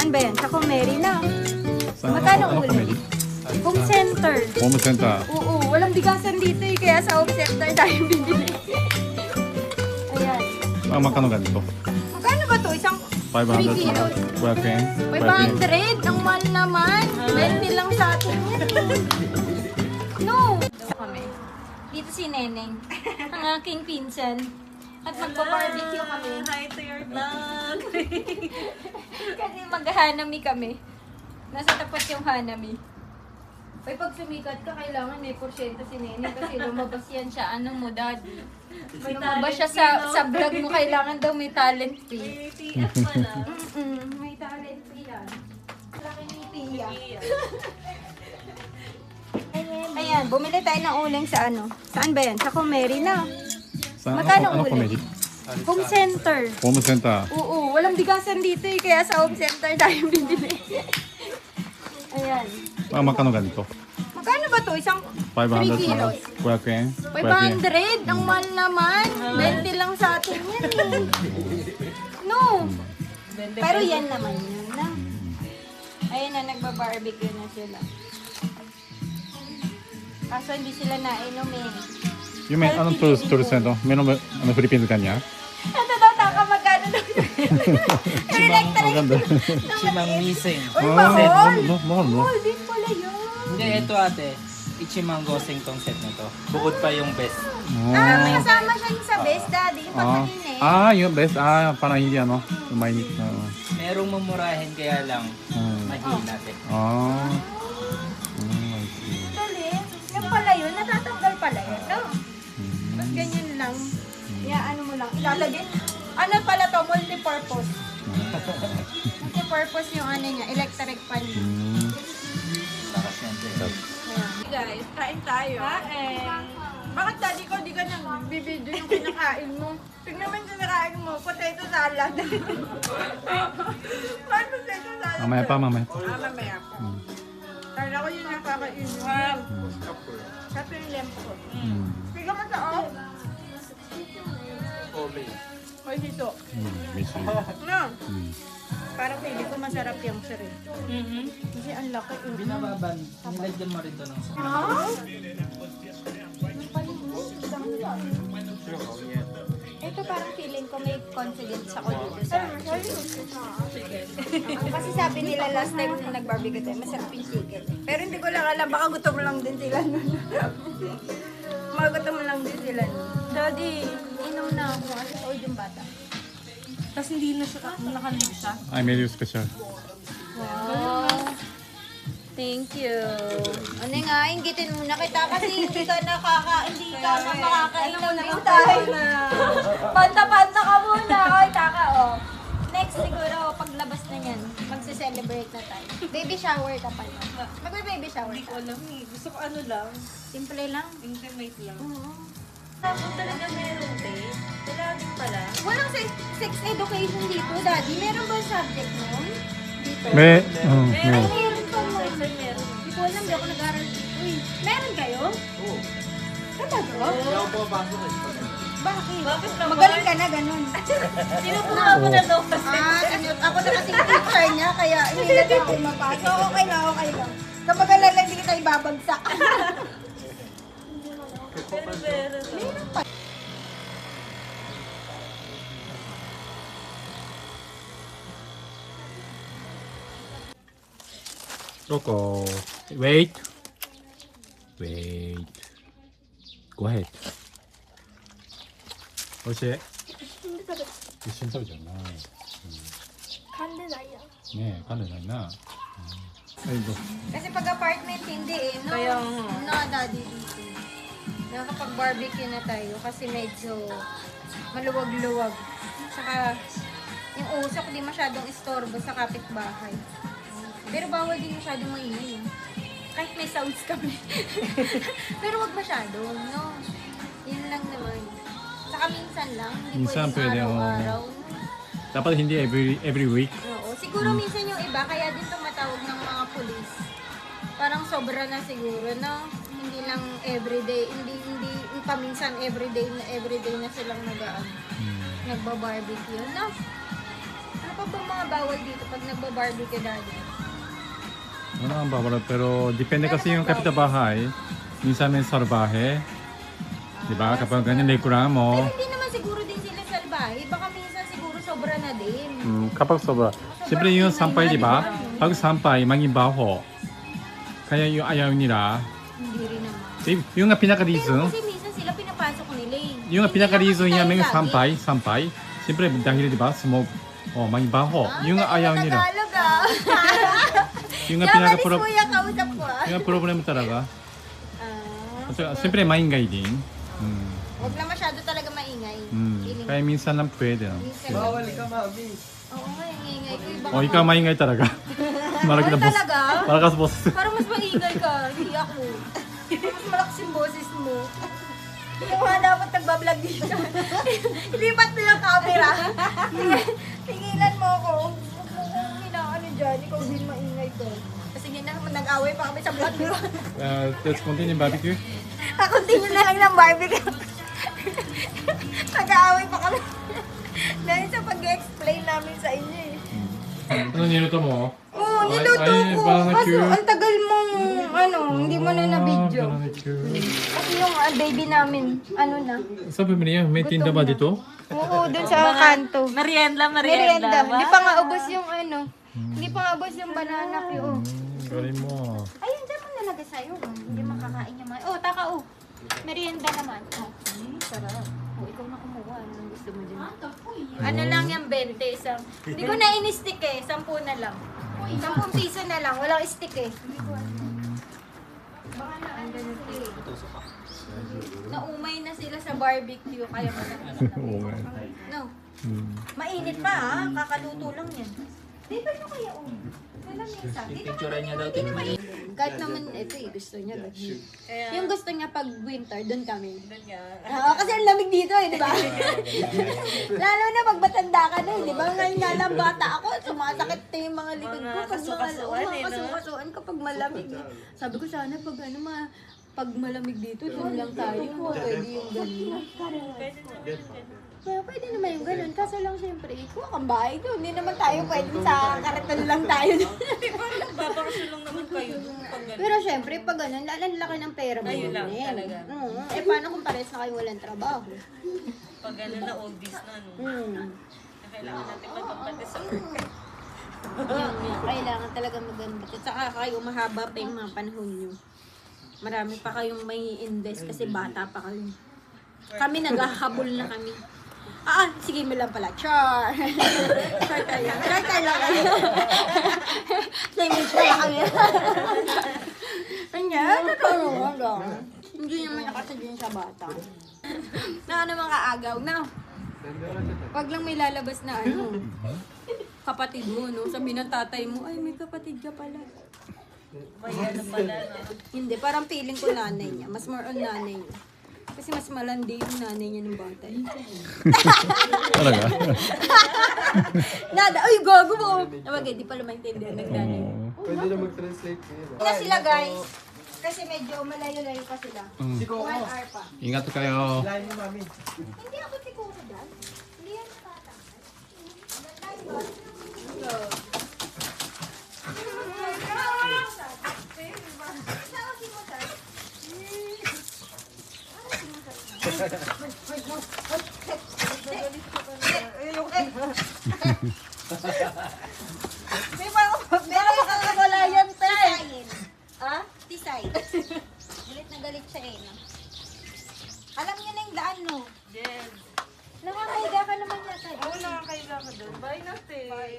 Saan ba yan? Sa Kumeri na. Saan? Magkano Ano ulit? Kumeri? Home center. Home center. Oo, walang bigasan dito eh. Kaya sa home center tayo bibili. Ayan. Ah, magkano ganito? Magkano ba to? Isang 500. 3 kilos. 500 yen. 500? Ang mahal naman. 20 lang sa atin yan. No. Kami. Dito si Neneng. Ang aking pinsan. At magpa-barbecue kami. Hi to your vlog! Kasi maghanami kami. Nasa tapat yung hanami. Ay, pag sumikat ka, kailangan may porsyento si Neneng kasi lumabas yan siya. Ano mo, daddy? May Lumabas siya talent sa vlog mo, kailangan daw may talent May fee. TF pala. May talent fee yan. Laki ni Tia. Ayan, bumili tayo ng uling sa ano. Saan ba yan? Sa Kumeri na. Saan? Magkano Ano ulit? Kumeri? Home center. Home center. Oo, walang bigasan dito eh. Kaya sa home center tayo bibili. Ayan. Ah, magkano ganito? Magkano ba to? Isang 500. 3 kilos. 500 yen. 500? Ang mahal naman. 20 lang sa atin yan eh. No. Pero yan naman yun na. Ayun na, nagbabarbecue na sila. Kaso hindi sila nainom eh. Yung may anong tourist center? Meron ba ano, Philippines kanya? Ito daw, taka magkano daw. Maganda. Ichimang Miseng. Uy, Ah, mahal. mahal, no? Mahal din pala yun. Hindi, ito ate. Ichimang Goseng tong set na to. Bukod pa yung best. Ah, kasama siya yung sa best daddy. Yung pagkain eh. yung best. Ah, parang hindi ano. Yung mainit na. Merong mamurahin kaya lang mahil natin. Ah. I see. Dali. Yung pala yun, natatanggal pala yun. No? Tapos ganyan lang. Ano mo lang. Ilalagay. Ano pala to? Multi-purpose. Multi-purpose yung ano niya. Electric pan. Lakas yan. Guys, kain tayo. Kain. Bakit daddy ko di ka nang bibidyo yung kinakain mo? Tignan mo yung kinakain mo. Potato salad. Bakit potato salad? Mamaya pa. Mamaya pa. Kala ko yun nakakain mo. Kaso yung lempo ko. Piga mo sa off. Hoy, hito. Missy. No. Parang pili ko masarap yung siri. Kasi ang laki. Binababan, nilagyan mo rin to ng sa. Ah? Ito parang feeling ko may confidence ako dito sa chicken. Kasi sabi nila last time na nag-barbecue tayo, masarap yung chicken. Pero hindi ko lang alam, baka gutom lang din sila nun. Magutom lang din sila nun. Daddy, inom na ako. Ano sa old yung bata? Tapos hindi na siya, nakalig siya. I made you special. Wow. Thank you. Ano nga, inggitin muna kita kasi hindi ka makakainom ng tayo. Panta-panta ka muna. Oy, taka, oh. Next siguro, paglabas na yan, magse-celebrate na tayo. Baby shower ka pala. Magbe-baby shower Hindi ko ka. alam eh. Gusto ko ano lang, Simple lang. intimate lang. Oo. Tapos talaga meron date. Wala din pala. Walang sex education dito, Daddy. Meron ba subject nun? Dito? May, Ay, may. meron pa mo. Sex and meron. Hindi ko alam, di ako nag-aaral dito. Uy, meron kayo? Oo. Talaga? Hindi ako pumapasok eh. Bakit? Bakit naman? Magaling ka na, ganun. Sinubukan ko na daw kasi. Ako na kasing teacher niya, kaya hindi na ako mapasok. Okay na, okay lang. Kapag alala, hindi kita ibabagsak. Pero meron. Coco. Wait. Wait. Go ahead. おいしい一緒に食べちゃうな。噛んでないやん。ねえ、噛んでないな。はい、どう Kasi pag apartment, hindi eh. No, Kaya no, Daddy, dito. Nakakapag-barbecue na tayo kasi medyo maluwag-luwag. Saka yung usok di masyadong istorbo sa kapitbahay. Pero bawal din masyadong maingay. Kahit may sounds kami. Pero wag masyado, no? Yun lang naman. Saka minsan lang, hindi Minsan pwedeng pwede, oo. araw-araw. Dapat hindi every week. Oo, siguro minsan yung iba, kaya din tumatawag ng mga pulis. Parang sobra na siguro, no? Hindi lang everyday, hindi paminsan everyday na silang nag-barbecue, no? Ano pa pa bang mga bawal dito pag nagba-barbecue daddy? Wala ang bawal, pero depende kasi yung kapitbahay. Minsan may salbahe. Diba? Kapag ganyan reklamo, Pero hindi naman siguro din sila salbahe. Baka minsan siguro sobra na din. kapag sobra. Siyempre yung sampay, diba? Pag sampay, maging baho. Kaya yung ayaw nila. Hindi rin naman. Yung nga Pero pinaka-reason, kasi minsan sila pinapasok nila eh. yung nga Hindi pinaka-reason naman niya may tayo lagi. sampay. Siyempre dahil diba, smoke. Oh, maging baho. Yung nga ayaw nila. Tagalog ah. Yung nga Japanese pinaka-pro... kuya kausap ko ah. Yung nga problema talaga. Ah, Siyempre maingay din. Huwag na masyado talaga maingay. Feeling Kaya minsan lang pwede. No? minsan Bawal ka, mami. Oo nga, yung ingay ko. Iba O ikaw maingay talaga. Malaki na boss. talaga? Malakas boss. Parang mas maingay ka, hindi ako. Mas malakas yung boses mo. Yung mga dapat nagbablog dito. Ilipat mo yung camera. Tingilan mo ako. Huwag mo kong hinaano dyan. Ikaw din maingay ko. Kasi hindi naman nag-away pa kami sa vlog, di ba? Let's continue barbecue. Continue na lang ng barbecue. Nag-aaway pa kami. Dahil sa pag-explain namin sa inyo eh. Ano niluto mo? Oo, niluto Ay, ko. barbecue. Kaso ang tagal mong, hindi mo na na-video. Barbecue. Kasi yung baby namin, na. Saan bumili yan? May tinda ba dito? Oo, dun sa kanto. Merienda. Merienda. Ba? Hindi pa nga ubos yung Hindi pa nga ubos yung banana Q. Galing mo. Ayun, dyan mo nalagay sa'yo. Hindi makakain yung mga. Oh, taka Merienda naman. Oh, sarap. Oh, ikaw na kumuha. Anong gusto mo dyan? Ano lang yung 20? Isang. Hindi ko na in-stick eh. 10 na lang. 10 piso na lang. Walang stick eh. Hindi ko baka na ang ganito eh. Naumay na sila sa barbecue. Kaya Oo nga. No. Mainit pa ha. Kakaluto lang yan. Dito nyo kaya Lamesa. Picture niya daw ito. Kahit naman ito eh. Gusto niya. Ganyan. Yung gusto niya pag winter, doon kami. Doon nga. Oo, kasi ang lamig dito eh, di ba? Lalo na pag matanda ka na eh, di ba? Ngayon nga lang bata ako, sumasakit na yung mga likod ko. Mga kasukasuan eh, no? kasukasuan kapag malamig. Sabi ko sana pag pag malamig dito, doon lang tayo. Pwede yung ganun. Kaya pwede naman yung ganun. Kaso lang siyempre, kuha kang bahay doon. Hindi naman tayo pwede sa kariton lang tayo doon. Babakasyon lang naman kayo doon pag gano'n. Pero syempre, pag ganun, laki ng pera mo. Ayun lang, din. talaga. Oo. Eh, paano kung pares na kayo walang trabaho? Pag gano'n na oldies na, no? Kailangan natin magpapati sa work. Yun nga, kailangan talaga maganda. At saka kayo, mahaba pa yung mga panahon nyo. Marami pa kayong may invest kasi bata pa kayo. Kami naghahabol na kami. Sige mo lang pala. Char! Char tayo. Char tayo lang kayo. Same pala kami. Kanya, totoo lang. Hindi naman nakasadyan sa bata. Na mga kaagaw na. Wag lang may lalabas na kapatid mo, no? Sabi ng tatay mo, ay, may kapatid ka pala. May ano pala, no? Hindi, parang feeling ko nanay niya. Mas more on nanay niya. Kasi mas malandi yung nanay niya ng bata. Talaga? Ay, gago mo! Nawag, di pala maintindihan nagdanay. Pwede na mag-translate kayo. Na sila, guys. Kasi medyo malayo-layo pa sila. 1 hour pa. Ingat kayo. Lain mo, mami. Hindi ako siguro dyan. Hindi yan nakatanggal. Meron kang wala yan, Tisay. Ha? Tisay. Galit na galit siya eh. No? Alam niyo na yung daan, no? Yes. Nakakahiga ka naman yata. Oo, nakakaiga ka doon. Bye natin. Bye.